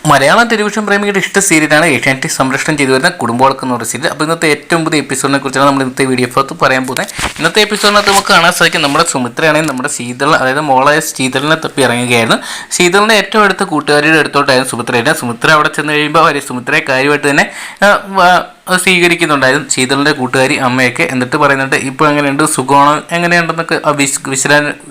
Malayalam television പ്രേമികളുടെ ഇഷ്ട സീരിയലാണ് ഏഷ്യാനെറ്റ് സംരക്ഷണം ചെയ്തു വരുന്ന കുടുംബവഴക്ക് എന്ന് പറയുന്ന സീരിയൽ. അപ്പോൾ ഇന്നത്തെ ഏറ്റവും പുതിയ എപ്പിസോഡിനെ കുറിച്ചാണ് നമ്മൾ ഇന്നത്തെ വീഡിയോക്കകത്ത് പറയാൻ പോകുന്നത്. ഇന്നത്തെ എപ്പിസോഡിനകത്ത് നമുക്ക് കാണാൻ സാധിക്കും നമ്മുടെ സുമിത്രയാണെങ്കിൽ നമ്മുടെ ശീതൾ, അതായത് മോളായ ശീതളിനെ തപ്പി ഇറങ്ങുകയായിരുന്നു. ശീതളിൻ്റെ ഏറ്റവും അടുത്ത കൂട്ടുകാരിയുടെ അടുത്തോട്ടായിരുന്നു സുമിത്ര അവിടെ ചെന്ന് കഴിയുമ്പോൾ സുമിത്രയെ കാര്യമായിട്ട് തന്നെ സ്വീകരിക്കുന്നുണ്ടായിരുന്നു ശീതളിൻ്റെ കൂട്ടുകാരി അമ്മയൊക്കെ. എന്നിട്ട് പറയുന്നുണ്ട് ഇപ്പോൾ എങ്ങനെയുണ്ട്, സുഖമാണോ, എങ്ങനെയുണ്ടെന്നൊക്കെ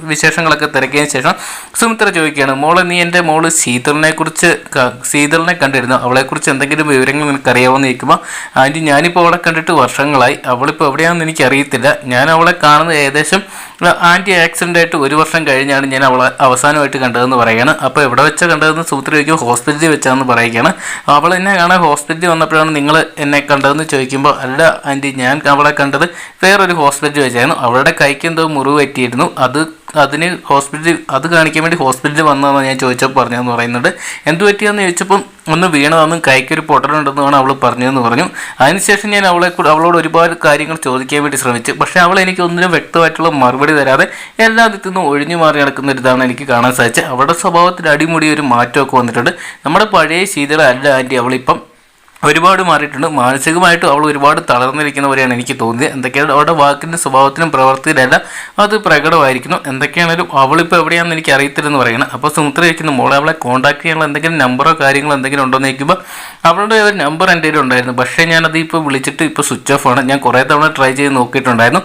വിശേഷങ്ങളൊക്കെ തിരക്കിയതിന് ശേഷം സുമിത്ര ചോദിക്കുകയാണ്, മോളെ നീ എൻ്റെ മോള് ശീതളിനെ കണ്ടിരുന്നു, അവളെക്കുറിച്ച് എന്തെങ്കിലും വിവരങ്ങൾ നിനക്കറിയാമെന്ന് ചോദിക്കുമ്പോൾ, ആൻറ്റി ഞാനിപ്പോൾ അവളെ കണ്ടിട്ട് വർഷങ്ങളായി, അവളിപ്പോൾ എവിടെയാണെന്ന് എനിക്കറിയത്തില്ല, ഞാൻ അവളെ കാണുന്നത് ഏകദേശം ആൻറ്റി ആക്സിഡൻ്റ് ആയിട്ട് 1 വർഷം കഴിഞ്ഞാണ് ഞാൻ അവളെ അവസാനമായിട്ട് കണ്ടതെന്ന് പറയുകയാണ്. അപ്പോൾ എവിടെ വെച്ചാൽ കണ്ടതെന്ന് സുമിത്ര ചോദിക്കുമ്പോൾ ഹോസ്പിറ്റലിൽ വെച്ചാണെന്ന് പറയുകയാണ്. അവൾ എന്നെ കാണാൻ ഹോസ്പിറ്റലിൽ വന്നപ്പോഴാണ് നിങ്ങൾ എന്നെ കണ്ടതെന്ന് ചോദിക്കുമ്പോൾ, അല്ല ആൻറ്റി ഞാൻ അവളെ കണ്ടത് വേറൊരു ഹോസ്പിറ്റലിൽ വെച്ചായിരുന്നു, അവളുടെ കൈക്ക് എന്തോ മുറിവ് പറ്റിയിരുന്നു, അത് കാണിക്കാൻ വേണ്ടി ഹോസ്പിറ്റലിൽ വന്നതെന്ന് ഞാൻ ചോദിച്ചപ്പോൾ പറഞ്ഞതെന്ന് പറയുന്നുണ്ട്. എന്ത് പറ്റിയെന്ന് ചോദിച്ചപ്പം ഒന്ന് വീണതെന്നും കൈക്കൊരു പൊട്ടലുണ്ടെന്നുമാണ് അവൾ പറഞ്ഞതെന്ന് പറഞ്ഞു. അതിനുശേഷം ഞാൻ അവളോട് ഒരുപാട് കാര്യങ്ങൾ ചോദിക്കാൻ വേണ്ടി ശ്രമിച്ചു, പക്ഷേ അവൾ എനിക്ക് ഒന്നിനും വ്യക്തമായിട്ടുള്ള മറുപടി തരാതെ എല്ലാ വിധത്തിൽ നിന്നും ഒഴിഞ്ഞു മാറി നടക്കുന്ന ഒരു ഇതാണ് എനിക്ക് കാണാൻ സാധിച്ചത്. അവളുടെ സ്വഭാവത്തിൽ അടിമുടി ഒരു മാറ്റമൊക്കെ വന്നിട്ടുണ്ട്. നമ്മുടെ പഴയ ശീതള അല്ല ആൻറ്റി, അവളിപ്പം ഒരുപാട് മാറിയിട്ടുണ്ട്. മാനസികമായിട്ടും അവൾ ഒരുപാട് തളർന്നിരിക്കുന്നവരെയാണ് എനിക്ക് തോന്നിയത്. എന്തൊക്കെയാണ് അവളുടെ വാക്കിൻ്റെ സ്വഭാവത്തിനും പ്രവൃത്തിയിലല്ല അത് പ്രകടമായിരിക്കുന്നു. എന്തൊക്കെയാണെങ്കിലും അവളിപ്പോൾ എവിടെയാണെന്ന് എനിക്ക് അറിയത്തില്ലെന്ന് പറയുന്നത്. അപ്പോൾ സുമിത്ര ചോദിക്കുന്നു, മോളെ അവളെ കോൺടാക്ട് ചെയ്യാനുള്ള എന്തെങ്കിലും നമ്പറോ കാര്യങ്ങളോ എന്തെങ്കിലും ഉണ്ടോ എന്ന് ചോദിക്കുമ്പോൾ അവളുടെ ഒരു നമ്പർ എൻ്റെ കയ്യിൽ ഉണ്ടായിരുന്നു, പക്ഷേ ഞാനത് ഇപ്പോൾ വിളിച്ചിട്ട് ഇപ്പോൾ സ്വിച്ച് ഓഫ് ആണ്. ഞാൻ കുറേ തവണ ട്രൈ ചെയ്ത് നോക്കിയിട്ടുണ്ടായിരുന്നു.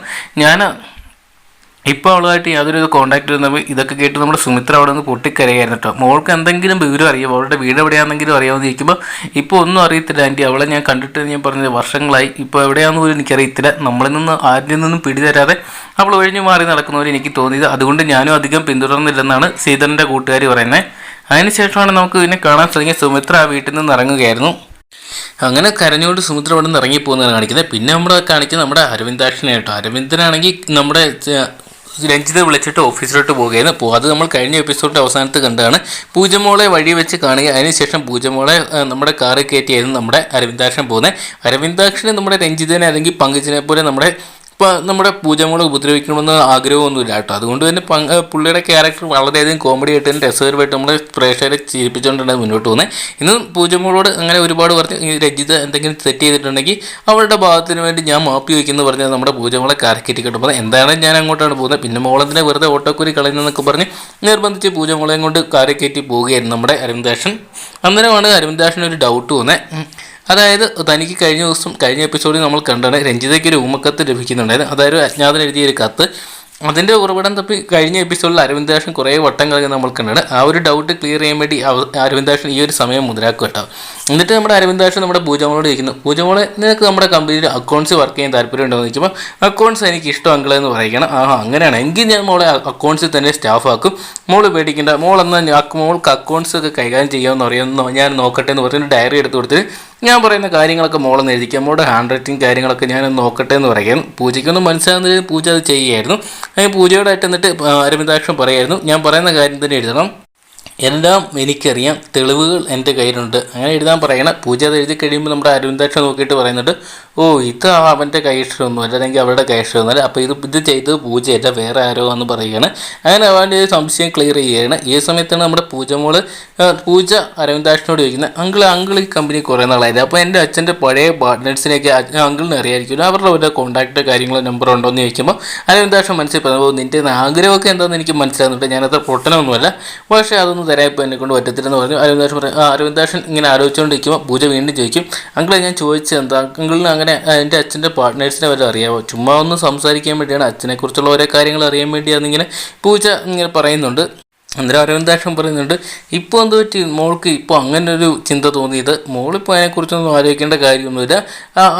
ഇപ്പോൾ അവളുമായിട്ട് യാതൊരു കോൺടാക്റ്റ് വരുന്നപ്പോൾ ഇതൊക്കെ കേട്ട് നമ്മുടെ സുമിത്ര അവിടെ നിന്ന് പൊട്ടിക്കരയായിരുന്നു കേട്ടോ. മോൾക്ക് എന്തെങ്കിലും വിവരം അറിയാം, അവളുടെ വീട് എവിടെയാണെന്നെങ്കിലും അറിയാമെന്ന് ചോദിക്കുമ്പോൾ ഇപ്പോൾ ഒന്നും അറിയത്തില്ല ആൻറ്റി, അവളെ ഞാൻ കണ്ടിട്ട് ഞാൻ പറഞ്ഞത് വർഷങ്ങളായി, ഇപ്പോൾ എവിടെയാണെന്ന് പോലും എനിക്കറിയത്തില്ല, നമ്മളിൽ നിന്ന് ആരിൽ നിന്നും പിടിതരാതെ അവൾ ഒഴിഞ്ഞു മാറി നടക്കുന്നവരെ എനിക്ക് തോന്നിയത്, അതുകൊണ്ട് ഞാനും അധികം പിന്തുടർന്നില്ലെന്നാണ് സീതറിൻ്റെ കൂട്ടുകാർ പറയുന്നത്. അതിനുശേഷമാണ് നമുക്ക് ഇതിനെ കാണാൻ തുടങ്ങിയ സുമിത്ര ആ വീട്ടിൽ നിന്ന് ഇറങ്ങുകയായിരുന്നു. അങ്ങനെ കരഞ്ഞുകൊണ്ട് സുമിത്ര അവിടെ നിന്ന് ഇറങ്ങിപ്പോകുന്നതാണ് കാണിക്കുന്നത്. പിന്നെ നമ്മൾ കാണിക്കുന്നത് നമ്മുടെ അരവിന്ദാക്ഷനെ കേട്ടോ. അരവിന്ദനാണെങ്കിൽ നമ്മുടെ രഞ്ജിത വിളിച്ചിട്ട് ഓഫീസിലോട്ട് പോവുകയായിരുന്നു. അത് നമ്മൾ കഴിഞ്ഞ എപ്പിസോഡിൻ്റെ അവസാനത്ത് കണ്ടാണ്. പൂജമോളെ വഴി വെച്ച് കാണുക. അതിനുശേഷം പൂജമോളെ നമ്മുടെ കാറിൽ കയറ്റിയായിരുന്നു നമ്മുടെ അരവിന്ദാക്ഷൻ പോകുന്നത്. അരവിന്ദാക്ഷന് നമ്മുടെ രഞ്ജിതനെ അല്ലെങ്കിൽ പങ്കജിനെ പോലെ നമ്മുടെ പൂജമോളെ ഉപദ്രവിക്കണമെന്ന് ആഗ്രഹമൊന്നുമില്ല കേട്ടോ. അതുകൊണ്ട് തന്നെ പുള്ളിയുടെ ക്യാരക്ടർ വളരെയധികം കോമഡി ആയിട്ട് തന്നെ രസകരമായിട്ട് നമ്മുടെ പ്രേക്ഷകരെ ചിരിപ്പിച്ചുകൊണ്ടാണ് മുന്നോട്ട് പോകുന്നത്. ഇന്ന് പൂജമോളോട് അങ്ങനെ ഒരുപാട് പറഞ്ഞ് രഞ്ജിത എന്തെങ്കിലും തെറ്റ് ചെയ്തിട്ടുണ്ടെങ്കിൽ അവളുടെ ഭാഗത്തിന് വേണ്ടി ഞാൻ മാപ്പി വയ്ക്കുന്നു പറഞ്ഞാൽ നമ്മുടെ പൂജമോളെ കാരക്കറ്റി കിട്ടുമ്പോൾ എന്താണ് ഞാൻ അങ്ങോട്ടാണ് പോകുന്നത്. പിന്നെ മോളെന്തിനെ വെറുതെ ഓട്ടോക്കൂരി കളയുന്നതെന്നൊക്കെ പറഞ്ഞ് നിർബന്ധിച്ച് പൂജമോളെയും കൊണ്ട് കാരക്കറ്റി പോവുകയായിരുന്നു നമ്മുടെ അരവിന്ദാക്ഷൻ. അന്നേരമാണ് അരവിന്ദാക്ഷന് ഒരു ഡൗട്ട് തോന്നുന്നത്. അതായത് തനിക്ക് കഴിഞ്ഞ എപ്പിസോഡിൽ നമ്മൾ കണ്ടാണ് രഞ്ജിതയ്ക്ക് ഒരു ഊമക്കത്ത് ലഭിക്കുന്നുണ്ടായിരുന്നു. അതായത് അജ്ഞാതൻ എഴുതിയൊരു കത്ത്. അതിൻ്റെ ഉറവിടം തപ്പി കഴിഞ്ഞ എപ്പിസോഡിൽ അരവിന്ദാക്ഷൻ കുറേ വട്ടം കളിക്കുന്നത് നമ്മൾ കണ്ടാണ്. ആ ഒരു ഡൗട്ട് ക്ലിയർ ചെയ്യാൻ വേണ്ടി അരവിന്ദാക്ഷൻ ഈ ഒരു സമയം മുതലാക്കും കേട്ടോ. എന്നിട്ട് നമ്മുടെ അരവിന്ദാക്ഷൻ നമ്മുടെ പൂജമോളോട് ചോദിക്കുന്നു, പൂജമോളെ നിനക്ക് നമ്മുടെ കമ്പനിയിൽ അക്കൗണ്ട്സ് വർക്ക് ചെയ്യാൻ താല്പര്യം ഉണ്ടോ എന്ന് ചോദിക്കുമ്പോൾ അക്കൗണ്ട്സ് എനിക്ക് ഇഷ്ടം അങ്കിളെന്ന് പറയുകയാണ്. അങ്ങനെയാണ് എങ്കിൽ ഞാൻ മോളെ അക്കൗണ്ട്സിൽ തന്നെ സ്റ്റാഫാക്കും, മോള് പേടിക്കേണ്ട, മോൾക്ക് അക്കൗണ്ട്സ് ഒക്കെ കൈകാര്യം ചെയ്യാമെന്ന് അറിയാമെന്നോ ഞാൻ നോക്കട്ടെ എന്ന് പറഞ്ഞിട്ട് ഡയറി എടുത്ത് കൊടുത്തിട്ട് ഞാൻ പറയുന്ന കാര്യങ്ങളൊക്കെ മോളെന്ന് എഴുതിക്കാം, മോളുടെ ഹാൻഡ് റൈറ്റിംഗ് കാര്യങ്ങളൊക്കെ ഞാൻ നോക്കട്ടെ എന്ന് പറയുകയാണ്. പൂജയ്ക്കൊന്നും മനസ്സിലാകുന്നത് പൂജ അത് ചെയ്യുകയായിരുന്നു. അങ്ങനെ പൂജയോടായിട്ട് എന്നിട്ട് അരവിന്ദാക്ഷൻ പറയായിരുന്നു, ഞാൻ പറയുന്ന കാര്യം തന്നെ എഴുതണം, എല്ലാം എനിക്കറിയാം, തെളിവുകൾ എൻ്റെ കയ്യിലുണ്ട്, അങ്ങനെ എഴുതാൻ പറയണം. പൂജ അത് എഴുതി കഴിയുമ്പോൾ നമ്മുടെ അരവിന്ദാക്ഷൻ നോക്കിയിട്ട് പറയുന്നുണ്ട്, ഓ ഇത് അവൻ്റെ കൈഷ്ടമൊന്നുമല്ല, അല്ലെങ്കിൽ അവരുടെ കൈഷ്ടമൊന്നുമല്ല, അപ്പോൾ ഇത് ചെയ്തത് പൂജയല്ല വേറെ ആരോ എന്ന് പറയുകയാണ്. അങ്ങനെ അവൻ്റെ ഒരു സംശയം ക്ലിയർ ചെയ്യുകയാണ്. ഈ സമയത്താണ് നമ്മുടെ പൂജ അരവിന്ദാക്ഷനോട് ചോദിക്കുന്നത്, അങ്കിൾ ഈ കമ്പനി കുറേ നാളായത്, അപ്പോൾ എൻ്റെ അച്ഛൻ്റെ പഴയ പാർട്ട്നേഴ്സിനെയൊക്കെ അങ്കിളിന് അറിയാമായിരിക്കുമല്ലോ, അവരുടെ ഒരു കോൺടാക്റ്റ് കാര്യങ്ങളോ നമ്പർ ഉണ്ടോ എന്ന് ചോദിക്കുമ്പോൾ അരവിന്ദാക്ഷൻ മനസ്സിൽ പറയുമ്പോൾ നിൻ്റെ ആഗ്രഹമൊക്കെ എന്താണെന്ന് എനിക്ക് മനസ്സിലാകുന്നുണ്ട്, ഞാനത് പൊട്ടനൊന്നുമല്ല, പക്ഷേ അതൊന്നും തരാൻ ഇപ്പോൾ എന്നെ കൊണ്ട് പറ്റത്തില്ലെന്ന് പറഞ്ഞു. അരവിന്ദാക്ഷൻ ഇങ്ങനെ ആലോചിച്ചുകൊണ്ടിരിക്കുമ്പോൾ പൂജ വീണ്ടും ചോദിക്കും, അങ്കിളെ ഞാൻ ചോദിച്ചത് എന്താ, അങ്കിളിന് അങ്ങനെ എൻ്റെ അച്ഛൻ്റെ പാർട്ട്നേഴ്സിനെ വല്ല അറിയാമോ, ചുമ്മാ ഒന്ന് സംസാരിക്കാൻ വേണ്ടിയാണ്, അച്ഛനെക്കുറിച്ചുള്ള ഓരോ കാര്യങ്ങൾ അറിയാൻ വേണ്ടിയാണെന്നിങ്ങനെ പൂജ ഇങ്ങനെ പറയുന്നുണ്ട്. അന്നേരം അരവിന്ദാക്ഷൻ പറയുന്നുണ്ട്, ഇപ്പോൾ എന്ത് പറ്റി മോൾക്ക് ഇപ്പോൾ അങ്ങനെ ഒരു ചിന്ത തോന്നിയത്, മോളിപ്പോൾ അതിനെക്കുറിച്ചൊന്നും ആലോചിക്കേണ്ട കാര്യമൊന്നുമില്ല,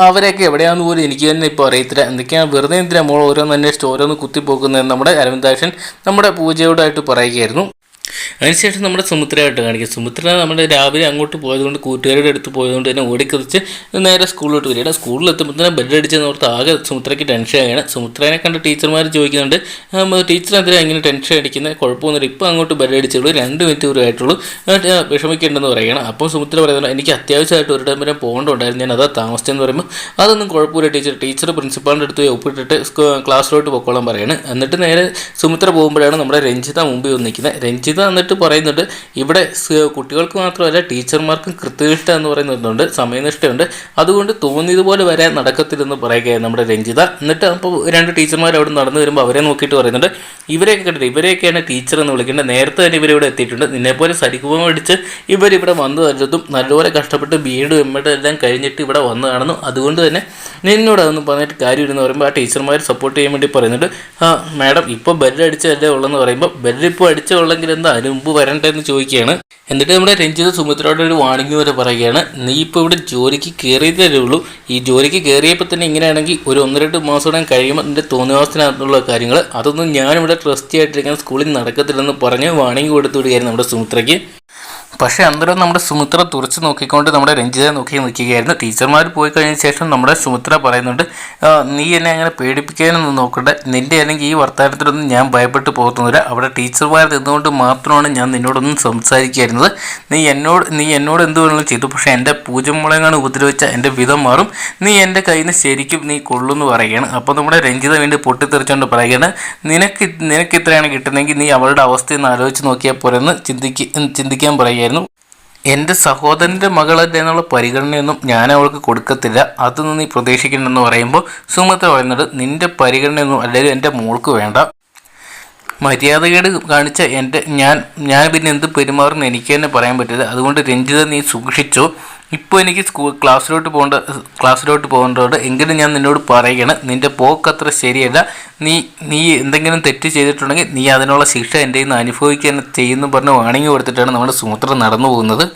അവരെയൊക്കെ എവിടെയാണെന്ന് പോലും എനിക്ക് തന്നെ ഇപ്പോൾ അറിയത്തില്ല, എന്തൊക്കെയാണ് വെറുതെ എന്തിനാണ് മോൾ ഓരോന്ന് അന്വേഷിച്ച് ഓരോന്ന് കുത്തിപ്പോക്കുന്നതെന്ന് നമ്മുടെ അരവിന്ദാക്ഷൻ നമ്മുടെ പൂജയോടായിട്ട് പറയുകയായിരുന്നു. അതിനുശേഷം നമ്മുടെ സുമിത്രയായിട്ട് കാണിക്കും. സുമിത്ര നമ്മുടെ രാവിലെ അങ്ങോട്ട് പോയതുകൊണ്ട് കൂട്ടുകാരുടെ അടുത്ത് പോയതുകൊണ്ട് തന്നെ ഓടിക്കറിച്ച് നേരെ സ്കൂളിലോട്ട് വരികയാണ്. സ്കൂളിലെത്തുമ്പോൾ തന്നെ ബെല്ലടിച്ചെന്ന് ഓർത്ത് ആകെ സുമിത്രയ്ക്ക് ടെൻഷനാണ്. സുമിത്രനെ കണ്ട് ടീച്ചർമാർ ചോദിക്കുന്നുണ്ട്, ടീച്ചർ എന്തിനാണ് ഇങ്ങനെ ടെൻഷൻ അടിക്കുന്നത്, കുഴപ്പമൊന്നുമില്ല, ഇപ്പോൾ അങ്ങോട്ട് ബെല്ലടിച്ചുള്ളൂ, 2 മിനിറ്റ് കൂടെ ആയിട്ടുള്ളൂ, വിഷമിക്കേണ്ടെന്ന് പറയുകയാണ്. അപ്പോൾ സുമിത്ര പറയുന്നത്, എനിക്ക് അത്യാവശ്യമായിട്ട് ഒരിടം വരെ പോകേണ്ടതുണ്ടായിരുന്നു, ഞാൻ അതാ താമസിച്ചെന്ന് പറയുമ്പോൾ അതൊന്നും കുഴപ്പമില്ല ടീച്ചർ പ്രിൻസിപ്പാളിൻ്റെ അടുത്ത് ഒപ്പിട്ടിട്ട് ക്ലാസ്സിലോട്ട് പൊക്കോളാൻ പറയുകയാണ്. എന്നിട്ട് നേരെ സുമിത്ര പോകുമ്പോഴാണ് നമ്മുടെ രഞ്ജിത മുമ്പിൽ വന്ന് നിൽക്കുന്നത്. രഞ്ജിത എന്നിട്ട് പറയുന്നുണ്ട് ഇവിടെ കുട്ടികൾക്ക് മാത്രമല്ല ടീച്ചർമാർക്കും കൃത്യനിഷ്ഠ എന്ന് പറയുന്നുണ്ട്, സമയനിഷ്ഠയുണ്ട്, അതുകൊണ്ട് തോന്നിയതുപോലെ വരാൻ നടക്കത്തില്ലെന്ന് പറയുകയാണ് നമ്മുടെ രഞ്ജിത. എന്നിട്ട് അപ്പോൾ 2 ടീച്ചർമാർ അവിടെ നടന്നു വരുമ്പോൾ അവരെ നോക്കിയിട്ട് പറയുന്നുണ്ട്, ഇവരെയൊക്കെ കണ്ടിട്ട് ഇവരെയൊക്കെയാണ് ടീച്ചർ എന്ന് വിളിക്കേണ്ടത്, നേരത്തെ തന്നെ ഇവരിവിടെ എത്തിയിട്ടുണ്ട്, നിന്നെപ്പോലെ സരിക്കുമ്പോൾ അടിച്ച് ഇവരിവിടെ വന്നു തരുന്നതും നല്ലപോലെ കഷ്ടപ്പെട്ട് ബി.എഡും എം.എഡും എല്ലാം കഴിഞ്ഞിട്ട് ഇവിടെ വന്നതാണെന്നും അതുകൊണ്ട് തന്നെ നിന്നോട് അതൊന്നും പറഞ്ഞിട്ട് കാര്യമില്ലെന്ന് പറയുമ്പോൾ ആ ടീച്ചർമാർ സപ്പോർട്ട് ചെയ്യാൻ വേണ്ടി പറയുന്നുണ്ട്. മാഡം ഇപ്പോൾ ബെല്ലടിച്ചതല്ലേ ഉള്ളെന്ന് പറയുമ്പോൾ ബെല്ലിപ്പോൾ അടിച്ചുള്ളെങ്കിൽ എന്താ അതിന് മുമ്പ് വരണ്ടെന്ന് ചോദിക്കുകയാണ്. എന്നിട്ട് നമ്മുടെ രഞ്ജിത സുമിത്രയോട് ഒരു വാണിംഗ് വരെ പറയുകയാണ്, നീ ഇപ്പോൾ ഇവിടെ ജോലിക്ക് കയറിയതേ ഉള്ളൂ, ഈ ജോലിക്ക് കയറിയപ്പോൾ തന്നെ ഇങ്ങനെയാണെങ്കിൽ ഒരു 1-2 മാസം കൂടെ കഴിയുമ്പോൾ നിൻ്റെ തോന്നിവാസത്തിനകത്തുള്ള കാര്യങ്ങൾ അതൊന്നും ഞാനിവിടെ ട്രസ്റ്റി ആയിട്ടിരിക്കാൻ സ്കൂളിൽ നടക്കത്തില്ലെന്ന് പറഞ്ഞ് വാണിംഗ് കൊടുത്തു വിടുകയായിരുന്നു നമ്മുടെ സുമിത്രയ്ക്ക്. പക്ഷേ അന്നേരം നമ്മുടെ സുമിത്ര തുറച്ച് നോക്കിക്കൊണ്ട് നമ്മുടെ രഞ്ജിതയെ നോക്കി നിൽക്കുകയായിരുന്നു. ടീച്ചർമാർ പോയി കഴിഞ്ഞ ശേഷം നമ്മുടെ സുമിത്ര പറയുന്നുണ്ട്, നീ എന്നെ അങ്ങനെ പേടിപ്പിക്കാനൊന്നും നോക്കണ്ട, നിൻ്റെ അല്ലെങ്കിൽ ഈ വർത്തമാനത്തിലൊന്നും ഞാൻ ഭയപ്പെട്ട് പോകുന്നില്ല, അവിടെ ടീച്ചർമാർ നിന്നുകൊണ്ട് മാത്രമാണ് ഞാൻ നിന്നോടൊന്നും സംസാരിക്കായിരുന്നത്, നീ എന്നോട് എന്ത് വേണമെങ്കിലും ചെയ്തു, പക്ഷേ എൻ്റെ പൂജമുളകാണ് ഉപദ്രവിച്ച എൻ്റെ വിധം മാറും, നീ എൻ്റെ കയ്യിൽ നിന്ന് ശരിക്കും നീ കൊള്ളുമെന്ന് പറയുകയാണ്. അപ്പോൾ നമ്മുടെ രഞ്ജിത വീണ്ടും പൊട്ടിത്തെറിച്ചുകൊണ്ട് പറയുകയാണ്, നിനക്ക് ഇത്രയാണ് കിട്ടുന്നതെങ്കിൽ നീ അവളുടെ അവസ്ഥയൊന്ന് ആലോചിച്ച് നോക്കിയാൽ പോരെന്ന് ചിന്തിക്കാൻ പറയുക. എൻ്റെ സഹോദരൻ്റെ മകളല്ലേ എന്നുള്ള പരിഗണനയൊന്നും ഞാൻ അവൾക്ക് കൊടുക്കത്തില്ല, അതൊന്നും നീ പ്രതീക്ഷിക്കണമെന്ന് പറയുമ്പോൾ സുമിത്ര പറയുന്നത്, നിൻ്റെ പരിഗണനയൊന്നും അല്ലെങ്കിൽ എൻ്റെ മോൾക്ക് വേണ്ട, മര്യാദകേട് കാണിച്ച ഞാൻ പിന്നെ എന്ത് പെരുമാറുമെന്ന് എനിക്ക് തന്നെ പറയാൻ പറ്റില്ല, അതുകൊണ്ട് രഞ്ജിത നീ സൂക്ഷിച്ചോ, ഇപ്പോൾ എനിക്ക് ക്ലാസ്സിലോട്ട് പോകേണ്ടതുകൊണ്ട് എങ്കിലും ഞാൻ നിന്നോട് പറയുകയാണ്, നിൻ്റെ പോക്കത്ര ശരിയല്ല, നീ എന്തെങ്കിലും തെറ്റ് ചെയ്തിട്ടുണ്ടെങ്കിൽ നീ അതിനുള്ള ശിക്ഷ എൻ്റെ നിന്ന് അനുഭവിക്കാൻ ചെയ്യുന്നു പറഞ്ഞ് വാണിംഗ് കൊടുത്തിട്ടാണ് നമ്മുടെ സുമിത്ര നടന്നു പോകുന്നത്.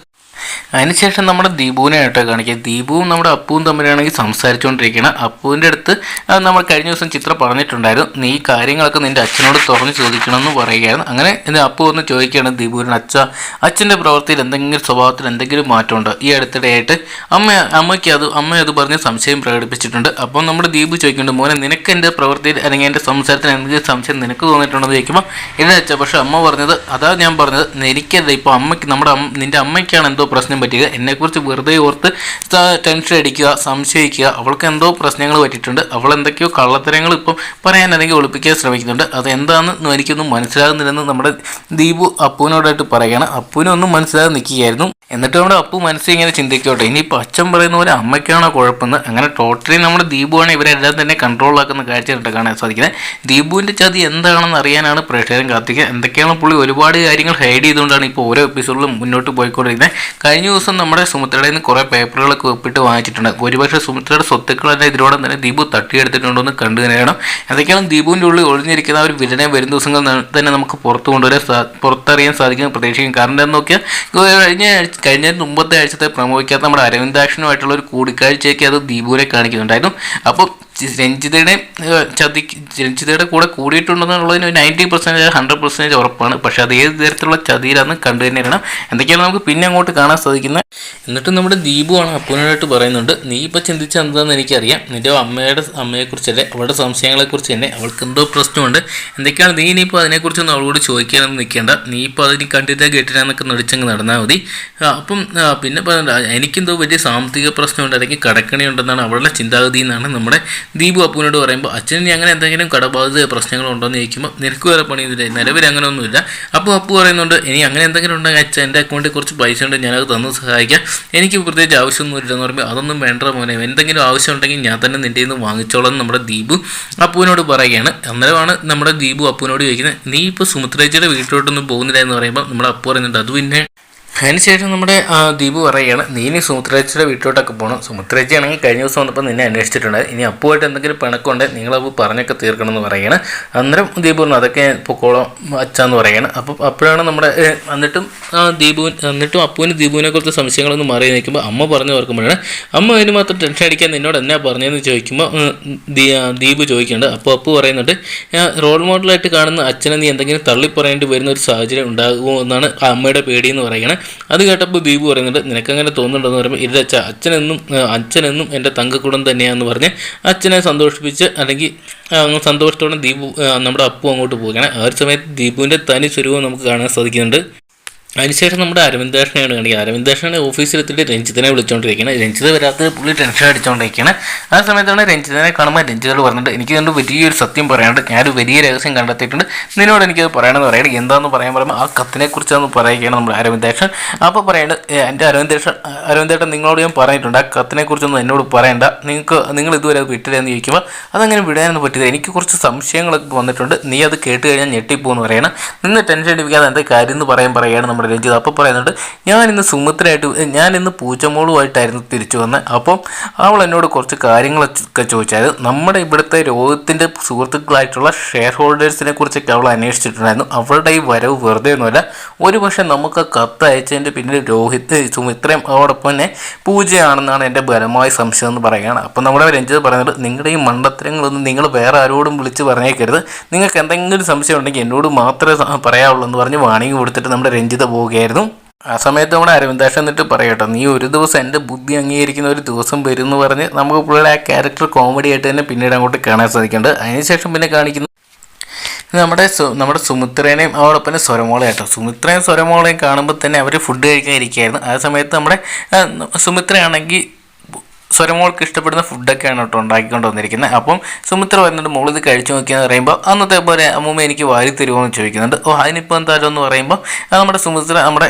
അതിനുശേഷം നമ്മുടെ ദീപുവിനെ ആയിട്ടോ കാണിക്കുക. ദീപുവും നമ്മുടെ അപ്പുവും തമ്മിലാണെങ്കിൽ സംസാരിച്ചുകൊണ്ടിരിക്കുകയാണ്. അപ്പുവിൻ്റെ അടുത്ത് നമ്മൾ കഴിഞ്ഞ ദിവസം ചിത്ര പറഞ്ഞിട്ടുണ്ടായിരുന്നു, നീ കാര്യങ്ങളൊക്കെ നിൻ്റെ അച്ഛനോട് തുറന്ന് ചോദിക്കണമെന്ന് പറയുകയായിരുന്നു. അങ്ങനെ അപ്പു ഒന്ന് ചോദിക്കുകയാണ് ദീപുവിന്, അച്ഛൻ്റെ പ്രവൃത്തിയിൽ എന്തെങ്കിലും സ്വഭാവത്തിൽ എന്തെങ്കിലും മാറ്റമുണ്ടോ? ഈ അടുത്തിടെയായിട്ട് അമ്മ അത് പറഞ്ഞ് സംശയം പ്രകടിപ്പിച്ചിട്ടുണ്ട്. അപ്പം നമ്മുടെ ദീപു ചോദിക്കുന്നുണ്ട്, മോനെ നിനക്ക് എൻ്റെ പ്രവൃത്തിയിൽ അല്ലെങ്കിൽ എൻ്റെ സംസാരത്തിന് എന്തെങ്കിലും സംശയം നിനക്ക് തോന്നിയിട്ടുണ്ടെന്ന് ചോദിക്കുമ്പോൾ ഇല്ല അച്ഛാ, പക്ഷേ അമ്മ പറഞ്ഞത് അതാ ഞാൻ പറഞ്ഞത്, എനിക്കല്ല, ഇപ്പോൾ നിൻ്റെ അമ്മയ്ക്കാണ് എന്തോ പ്രശ്നം പറ്റുക, എന്നെക്കുറിച്ച് വെറുതെ ഓർത്ത് ടെൻഷൻ അടിക്കുക, സംശയിക്കുക, അവൾക്ക് എന്തോ പ്രശ്നങ്ങൾ പറ്റിയിട്ടുണ്ട്, അവൾ എന്തൊക്കെയോ കള്ളത്തരങ്ങൾ ഇപ്പം പറയാൻ അല്ലെങ്കിൽ ഒളിപ്പിക്കാൻ ശ്രമിക്കുന്നുണ്ട്, അതെന്താണെന്ന് എനിക്കൊന്നും മനസ്സിലാകുന്നില്ലെന്ന് നമ്മുടെ ദീപു അപ്പുവിനോടായിട്ട് പറയുകയാണ്. അപ്പുവിനൊന്നും മനസ്സിലാകാതെ നിൽക്കുകയായിരുന്നു. എന്നിട്ട് നമ്മുടെ അപ്പു മനസ്സിൽ ഇങ്ങനെ ചിന്തിക്കോട്ടെ, ഇനിയിപ്പോൾ അച്ഛൻ പറയുന്ന പോലെ അമ്മയ്ക്കാണോ കുഴപ്പമെന്ന്. അങ്ങനെ ടോട്ടലി നമ്മുടെ ദീപുവാണ് ഇവരെല്ലാം തന്നെ കൺട്രോളാക്കുന്ന കാഴ്ചയായിട്ട് കാണാൻ സാധിക്കുന്നത്. ദീപുവിൻ്റെ ചതി എന്താണെന്ന് അറിയാനാണ് പ്രേക്ഷകൻ കാത്തിക്കുക. എന്തൊക്കെയാണ് പുള്ളി ഒരുപാട് കാര്യങ്ങൾ ഹൈഡ് ചെയ്തുകൊണ്ടാണ് ഇപ്പോൾ ഓരോ എപ്പിസോഡിലും മുന്നോട്ട് പോയിക്കൊണ്ടിരിക്കുന്നത്. കഴിഞ്ഞ ദിവസം നമ്മുടെ സുമിത്രയുടെ നിന്ന് കുറേ പേപ്പറുകളൊക്കെ ഒപ്പിട്ട് വാങ്ങിച്ചിട്ടുണ്ട്. ഒരുപക്ഷെ സുമിത്രയുടെ സ്വത്തുക്കളെല്ലാം ഇതിലൂടെ തന്നെ ദീപു തട്ടിയെടുത്തിട്ടുണ്ടോ എന്ന് കണ്ടു തന്നെയാണ്. എന്തൊക്കെയാണ് ദീപുവിൻ്റെ ഉള്ളിൽ ഒളിഞ്ഞിരിക്കുന്ന ഒരു വില്ലനെ വരും ദിവസങ്ങൾ തന്നെ നമുക്ക് പുറത്തറിയാൻ സാധിക്കും, പ്രതീക്ഷിക്കും. കാരണം എന്താണെന്ന് നോക്കിയാൽ കഴിഞ്ഞ മുമ്പത്തെ ആഴ്ചത്തെ പ്രമോയ്ക്കകത്ത് നമ്മുടെ അരവിന്ദാക്ഷനുമായിട്ടുള്ള ഒരു കൂടിക്കാഴ്ചയൊക്കെ അത് ദീപുവിനെ കാണിക്കുന്നുണ്ടായിരുന്നു. അപ്പോൾ രഞ്ജിതയുടെ കൂടെ കൂടിയിട്ടുണ്ടെന്നുള്ളതിന് 90% 100% ഉറപ്പാണ്. പക്ഷെ അത് ഏത് തരത്തിലുള്ള ചതിയിലാണെന്ന് കണ്ടു തന്നെ ഇടണം. എന്തൊക്കെയാണ് നമുക്ക് പിന്നെ അങ്ങോട്ട് കാണാൻ സാധിക്കുന്നത്. എന്നിട്ട് നമ്മുടെ ദീപുവാണ് അപ്പുവിനോട്ട് പറയുന്നുണ്ട്, നീ ഇപ്പോൾ ചിന്തിച്ചാൽ എന്താണെന്ന് എനിക്കറിയാം, നിൻ്റെ അമ്മയെക്കുറിച്ചല്ലേ, അവളുടെ സംശയങ്ങളെക്കുറിച്ച് തന്നെ, അവൾക്ക് എന്തോ പ്രശ്നമുണ്ട്, എന്തൊക്കെയാണ് നീ ഇനിയിപ്പോൾ അതിനെക്കുറിച്ചൊന്നും അവളോട് ചോദിക്കാനൊന്നും നിൽക്കേണ്ട, നീ ഇപ്പോൾ അതിന് കണ്ടില്ല കേട്ടില്ലാന്നൊക്കെ നടിച്ചങ്ങ് നടന്നാൽ മതി. അപ്പം പിന്നെ എനിക്കെന്തോ വലിയ സാമ്പത്തിക പ്രശ്നമുണ്ട് അല്ലെങ്കിൽ കടക്കണിയുണ്ടെന്നാണ് അവളുടെ ചിന്താഗതി എന്നാണ് നമ്മുടെ ദീപു അപ്പുവിനോട് പറയുമ്പോൾ, അച്ഛന് അങ്ങനെ എന്തെങ്കിലും കടബാധിത പ്രശ്നങ്ങളുണ്ടോ എന്ന് ചോദിക്കുമ്പോൾ നിനക്ക് വേറെ പണിയൊന്നുമില്ല, നിലവിൽ അങ്ങനെ ഒന്നുമില്ല. അപ്പോൾ അപ്പു പറയുന്നുണ്ട്, ഇനി അങ്ങനെ എന്തെങ്കിലും ഉണ്ടെങ്കിൽ അച്ഛൻ എൻ്റെ അക്കൗണ്ടിൽ കുറച്ച് പൈസ ഉണ്ട്, ഞാനത് തന്ന് സഹായിക്കാം, എനിക്ക് പ്രത്യേകിച്ച് ആവശ്യമൊന്നുമില്ലെന്ന് പറയുമ്പോൾ അതൊന്നും വേണ്ട മോനെ, എന്തെങ്കിലും ആവശ്യം ഉണ്ടെങ്കിൽ ഞാൻ തന്നെ നിൻ്റെ നിന്ന് വാങ്ങിച്ചോളാം നമ്മുടെ ദീപു അപ്പുവിനോട് പറയുകയാണ്. അന്നേരമാണ് നമ്മുടെ ദീപു അപ്പുവിനോട് ചോദിക്കുന്നത്, നീ ഇപ്പോൾ സുമിത്രേച്ചിയുടെ വീട്ടിലോട്ടൊന്നും പോകുന്നില്ല എന്ന് പറയുമ്പോൾ നമ്മുടെ അപ്പു പറയുന്നുണ്ട്, അത് പിന്നെ അതിനുശേഷം നമ്മുടെ ദീപു പറയുകയാണ്, നീ ഇനി സുമിത്രേച്ചിയുടെ വീട്ടിലോട്ടൊക്കെ പോകണം, സുമിത്രേച്ചി ആണെങ്കിൽ കഴിഞ്ഞ ദിവസം വന്നപ്പോൾ നിന്നെ അന്വേഷിച്ചിട്ടുണ്ട്, ഇനി അപ്പുമായിട്ട് എന്തെങ്കിലും പിണക്കമുണ്ടെങ്കിൽ നിങ്ങളപ്പോൾ പറഞ്ഞൊക്കെ തീർക്കണം എന്ന് പറയുകയാണ്. അന്നേരം ദീപു പറഞ്ഞു അതൊക്കെ പൊക്കോളം അച്ഛാന്ന് പറയുകയാണ്. അപ്പം അപ്പോഴാണ് നമ്മുടെ എന്നിട്ടും അപ്പുവിന് ദീപുവിനെ കുറിച്ച് സംശയങ്ങളൊന്നും മാറി നിൽക്കുമ്പോൾ അമ്മ പറഞ്ഞു ഓർക്കുമ്പോഴാണ്, അമ്മ അതിന് മാത്രം ടെൻഷൻ അടിക്കാൻ നിന്നോട് എന്നാ പറഞ്ഞതെന്ന് ചോദിക്കുമ്പോൾ ദീപു ചോദിക്കുന്നുണ്ട്. അപ്പോൾ അപ്പു പറയുന്നുണ്ട്, റോൾ മോഡലായിട്ട് കാണുന്ന അച്ഛനെ നീ എന്തെങ്കിലും തള്ളി പറയേണ്ടി വരുന്ന ഒരു സാഹചര്യം ഉണ്ടാകുമോ എന്നാണ് അമ്മയുടെ പേടിയെന്ന് പറയുകയാണ്. അത് കേട്ടപ്പോൾ ദീപു പറയുന്നുണ്ട്, നിനക്കങ്ങനെ തോന്നുന്നുണ്ടെന്ന് പറയുമ്പോൾ ഇല്ല അച്ഛാ, അച്ഛനെന്നും എൻ്റെ തങ്കക്കുടം തന്നെയാണെന്ന് പറഞ്ഞ് അച്ഛനെ സന്തോഷിപ്പിച്ച് അല്ലെങ്കിൽ സന്തോഷത്തോടെ ദീപു നമ്മുടെ അപ്പു അങ്ങോട്ട് പോവുകയാണ്. ആ ഒരു സമയത്ത് ദീപുവിൻ്റെ തനി സ്വരൂപം നമുക്ക് കാണാൻ സാധിക്കുന്നുണ്ട്. അതിനുശേഷം നമ്മുടെ അരവിന്ദേഷനെയാണ് കാണിക്കുക. അരവിന്ദേഷനെ ഓഫീസിലെത്തിയിട്ട് രഞ്ജിത്തിനെ വിളിച്ചുകൊണ്ടിരിക്കുകയാണ്. രഞ്ജിത്ത് വരാത്ത പുള്ളി ടെൻഷൻ അടിച്ചുകൊണ്ടിരിക്കുകയാണ്. ആ സമയത്താണ് രഞ്ജിത്തിനെ കാണുമ്പോൾ രഞ്ജിത്തോട് പറഞ്ഞിട്ട് എനിക്ക് കണ്ട് വലിയൊരു സത്യം പറയാനുണ്ട്, ഞാനൊരു വലിയ രഹസ്യം കണ്ടെത്തിയിട്ടുണ്ട്, നിന്നോട് എനിക്കത് പറയണമെന്ന് പറയുന്നത്. എന്താണെന്ന് പറയുമ്പോൾ ആ കത്തിനെക്കുറിച്ചാണ് പറയുകയാണ് നമ്മുടെ അരവിന്ദേഷൻ. അപ്പോൾ പറയുന്നത് എൻ്റെ അരവിന്ദേട്ടൻ നിങ്ങളോട് ഞാൻ പറഞ്ഞിട്ടുണ്ട്, ആ കത്തിനെക്കുറിച്ചൊന്നും എന്നോട് പറയണ്ട, നിങ്ങൾ ഇതുവരെ അത് വിട്ടില്ലെന്ന് ചോദിക്കുമ്പോൾ അതങ്ങനെ വിടാനൊന്നും പറ്റില്ല, എനിക്ക് കുറച്ച് സംശയങ്ങളൊക്കെ വന്നിട്ടുണ്ട്, നീ അത് കേട്ട് കഴിഞ്ഞാൽ ഞെട്ടിപ്പോന്ന് പറയണം. നിന്ന് ടെൻഷൻ അടിപ്പിക്കാതെ എന്താ കാര്യം എന്ന് പറയുകയാണ് നമ്മുടെ രഞ്ജിത്ത്. അപ്പോൾ പറയുന്നുണ്ട് ഞാൻ ഇന്ന് പൂച്ചമോളുമായിട്ടായിരുന്നു തിരിച്ചു വന്നത്. അപ്പം അവൾ എന്നോട് കുറച്ച് കാര്യങ്ങളൊക്കെ ചോദിച്ചായിരുന്നു. നമ്മുടെ ഇവിടുത്തെ രോഗത്തിൻ്റെ സുഹൃത്തുക്കളായിട്ടുള്ള ഷെയർ ഹോൾഡേഴ്സിനെ കുറിച്ചൊക്കെ അവൾ അന്വേഷിച്ചിട്ടുണ്ടായിരുന്നു. അവളുടെ ഈ വരവ് വെറുതെ ഒന്നുമല്ല, ഒരു പക്ഷേ നമുക്ക് കത്ത് അയച്ചതിൻ്റെ പിന്നിൽ സുമിത്രയും അതോടൊപ്പം തന്നെ പൂജയാണെന്നാണ് എൻ്റെ ബലമായ സംശയം എന്ന് പറയുകയാണ്. അപ്പം നമ്മുടെ രഞ്ജിത്ത് പറയുന്നത് നിങ്ങളുടെ ഈ മണ്ടത്തരങ്ങളൊന്നും നിങ്ങൾ വേറെ ആരോടും വിളിച്ച് പറഞ്ഞേക്കരുത്, നിങ്ങൾക്ക് എന്തെങ്കിലും സംശയം ഉണ്ടെങ്കിൽ എന്നോട് മാത്രമേ പറയാവുള്ളൂ എന്ന് പറഞ്ഞ് വാണിംഗ് കൊടുത്തിട്ട് നമ്മുടെ രഞ്ജിത്ത് പോവുകയായിരുന്നു. ആ സമയത്ത് നമ്മുടെ അരവിന്ദേഷൻ എന്നിട്ട് പറയട്ടോ, നീ ഒരു ദിവസം എൻ്റെ ബുദ്ധി അംഗീകരിക്കുന്ന ഒരു ദിവസം വരും എന്ന് പറഞ്ഞ് നമുക്ക് പുള്ളിയുടെ ആ ക്യാരക്ടർ കോമഡി ആയിട്ട് തന്നെ പിന്നീട് അങ്ങോട്ട് കാണാൻ സാധിക്കുന്നുണ്ട്. അതിനുശേഷം പിന്നെ കാണിക്കുന്നു നമ്മുടെ സുമിത്രേനെയും അതോടൊപ്പം തന്നെ സ്വരമോളയാട്ടോ. സുമിത്രയും സ്വരമോളയും കാണുമ്പോൾ തന്നെ അവർ ഫുഡ് കഴിക്കാൻ ഇരിക്കുകയായിരുന്നു. ആ സമയത്ത് നമ്മുടെ സുമിത്രയാണെങ്കിൽ സ്വരമോൾക്ക് ഇഷ്ടപ്പെടുന്ന ഫുഡൊക്കെയാണ് കേട്ടോ ഉണ്ടാക്കിക്കൊണ്ട് വന്നിരിക്കുന്നത്. അപ്പം സുമിത്ര വരുന്നുണ്ട്, മോൾ ഇത് കഴിച്ചു നോക്കിയെന്ന് പറയുമ്പോൾ അന്നത്തെ പോലെ അമ്മൂമ്മ എനിക്ക് വാരി തരുമോ എന്ന് ചോദിക്കുന്നുണ്ട്. അതിനിപ്പോൾ എന്തായാലും എന്ന് പറയുമ്പോൾ നമ്മുടെ സുമിത്ര നമ്മുടെ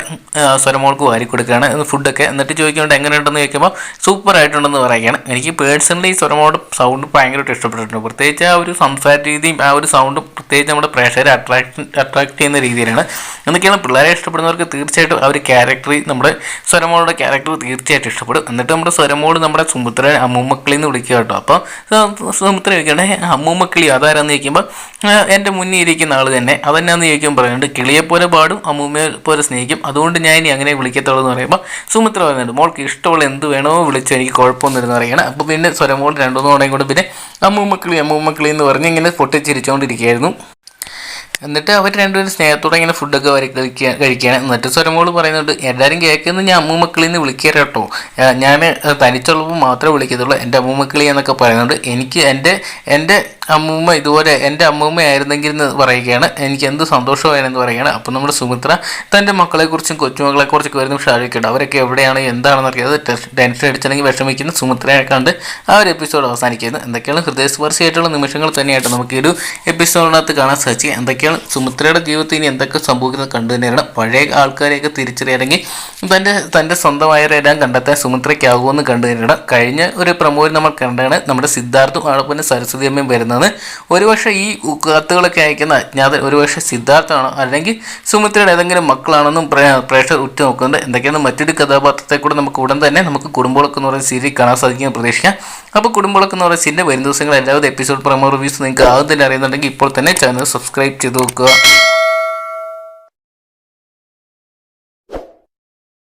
സ്വരമോൾക്ക് വാരി കൊടുക്കുകയാണ് ഫുഡൊക്കെ. എന്നിട്ട് ചോദിക്കുന്നുണ്ട് എങ്ങനെയുണ്ടെന്ന് ചോദിക്കുമ്പോൾ സൂപ്പറായിട്ടുണ്ടെന്ന് പറയുകയാണ്. എനിക്ക് പേഴ്സണലി സ്വരമോളുടെ സൗണ്ട് ഭയങ്കരമായിട്ട് ഇഷ്ടപ്പെട്ടിട്ടുണ്ട്. പ്രത്യേകിച്ച് ആ ഒരു സംസാര രീതിയും ആ ഒരു സൗണ്ടും പ്രത്യേകിച്ച് നമ്മുടെ പ്രേക്ഷകരെ അട്രാക്ട് ചെയ്യുന്ന രീതിയിലാണ്. എന്നൊക്കെയാണ് പിള്ളേരെ ഇഷ്ടപ്പെടുന്നവർക്ക് തീർച്ചയായിട്ടും ആ ഒരു ക്യാരക്ടർ, നമ്മുടെ സ്വരമോളുടെ ക്യാരക്ടർ തീർച്ചയായിട്ടും ഇഷ്ടപ്പെടും. എന്നിട്ട് നമ്മുടെ സ്വരമോൾ നമ്മുടെ സുമിത്ര അമ്മൂമ്മക്കിളിന്ന് വിളിക്കുക കേട്ടോ. അപ്പോൾ സുമിത്ര ചോദിക്കണേ അമ്മൂമ്മക്കിളി അതാരാന്ന് ചോദിക്കുമ്പോൾ എൻ്റെ മുന്നിൽ ഇരിക്കുന്ന ആൾ തന്നെ അതെന്നാന്ന് ചോദിക്കുമ്പോൾ പറയുന്നുണ്ട് കിളിയെപ്പോലെ പാടും അമ്മൂമ്മയെ പോലെ സ്നേഹിക്കും, അതുകൊണ്ട് ഞാൻ ഇനി അങ്ങനെ വിളിക്കത്തുള്ളൂ എന്ന് പറയുമ്പോൾ സുമിത്ര പറയുന്നുണ്ട് മോൾക്ക് ഇഷ്ടമുള്ള എന്ത് വേണോ വിളിച്ചോ, എനിക്ക് കുഴപ്പമൊന്നുമില്ലെന്ന് പറയുകയാണ്. അപ്പോൾ പിന്നെ സ്വരമോൾ രണ്ടു തവണയും കൂടെ പിന്നെ അമ്മൂമ്മക്കിളി എന്ന് പറഞ്ഞ് ഇങ്ങനെ പൊട്ടിച്ചിരിച്ചുകൊണ്ടിരിക്കുകയായിരുന്നു. എന്നിട്ട് അവർ രണ്ടുപേരും സ്നേഹത്തോടെ ഇങ്ങനെ ഫുഡൊക്കെ കഴിക്കുകയാണ്. എന്നിട്ട് സ്വരമോള് പറയുന്നുണ്ട് എല്ലാവരും കേൾക്കുന്നത് ഞാൻ അമ്മൂമ്മക്കിളിന്ന് വിളിക്കുക കേട്ടോ, ഞാൻ തനിച്ചുള്ളപ്പോൾ മാത്രമേ വിളിക്കത്തുള്ളൂ എൻ്റെ അമ്മൂമ്മക്കിളി എന്നൊക്കെ പറയുന്നുണ്ട്. എനിക്ക് എൻ്റെ അമ്മൂമ്മ ഇതുപോലെ എൻ്റെ അമ്മൂമ്മയായിരുന്നെങ്കിൽ എന്ന് പറയുകയാണ്, എനിക്ക് എന്ത് സന്തോഷമായെന്ന് പറയുകയാണ്. അപ്പോൾ നമ്മുടെ സുമിത്ര തൻ്റെ മക്കളെക്കുറിച്ചും കൊച്ചുമക്കളെക്കുറിച്ചൊക്കെ വരുന്ന ഷാഴിക്കുണ്ട്, അവരൊക്കെ എവിടെയാണ് എന്താണെന്ന് അറിയാതെ ടെൻഷൻ അടിച്ചിട്ടുണ്ടെങ്കിൽ വിഷമിക്കുന്ന സുമിത്രയെ കണ്ട് ആ ഒരു എപ്പിസോഡ് അവസാനിക്കുന്നത്. എന്തൊക്കെയാണ് ഹൃദയസ്പർശിയായിട്ടുള്ള നിമിഷങ്ങൾ തന്നെയായിട്ട് നമുക്ക് ഈ ഒരു എപ്പിസോഡിനകത്ത് കാണാൻ സാധിക്കും. എന്തൊക്കെയാണ് സുമിത്രയുടെ ജീവിതത്തിൽ ഇനി എന്തൊക്കെ സംഭവിക്കുന്നത് കണ്ടു തന്നെയാണ്. പഴയ ആൾക്കാരെയൊക്കെ തിരിച്ചറിയണമെങ്കിൽ തൻ്റെ സ്വന്തമായവരെല്ലാം കണ്ടെത്താൻ സുമിത്രയ്ക്കാകുമെന്ന് കണ്ടു തന്നെയാണ്. കഴിഞ്ഞ ഒരു പ്രമോയിൽ നമ്മൾ കണ്ടാണ് നമ്മുടെ സിദ്ധാർത്ഥും ആളൊപ്പം സരസ്വതി അമ്മയും വരുന്നത്. ഒരുപക്ഷെ ഈ കത്തുകളൊക്കെ അയക്കുന്ന അജ്ഞാതൻ ഒരുപക്ഷെ സിദ്ധാർത്ഥാണോ അല്ലെങ്കിൽ സുമിത്രയുടെ ഏതെങ്കിലും മക്കളാണെന്നും പ്രേക്ഷകർ ഉറ്റു നോക്കുന്നുണ്ട്. എന്തൊക്കെയാണ് മറ്റൊരു കഥാപാത്രത്തെ കൂടെ നമുക്ക് ഉടൻ തന്നെ നമുക്ക് കുടുംബളൊക്കെ എന്ന് പറയുന്ന സീരീസ് കാണാൻ സാധിക്കും പ്രതീക്ഷിക്കാം. അപ്പോൾ കുടുംബളൊക്കെ എന്ന് പറയുന്ന സീരിയൽ വരും ദിവസങ്ങൾ എല്ലാവരും എപ്പിസോഡ് പ്രമോ റിവ്യൂസ് നിങ്ങൾക്ക് ആദ്യം തന്നെ അറിയുന്നുണ്ടെങ്കിൽ ഇപ്പോൾ തന്നെ ചാനൽ സബ്സ്ക്രൈബ് ചെയ്ത് നോക്കുക.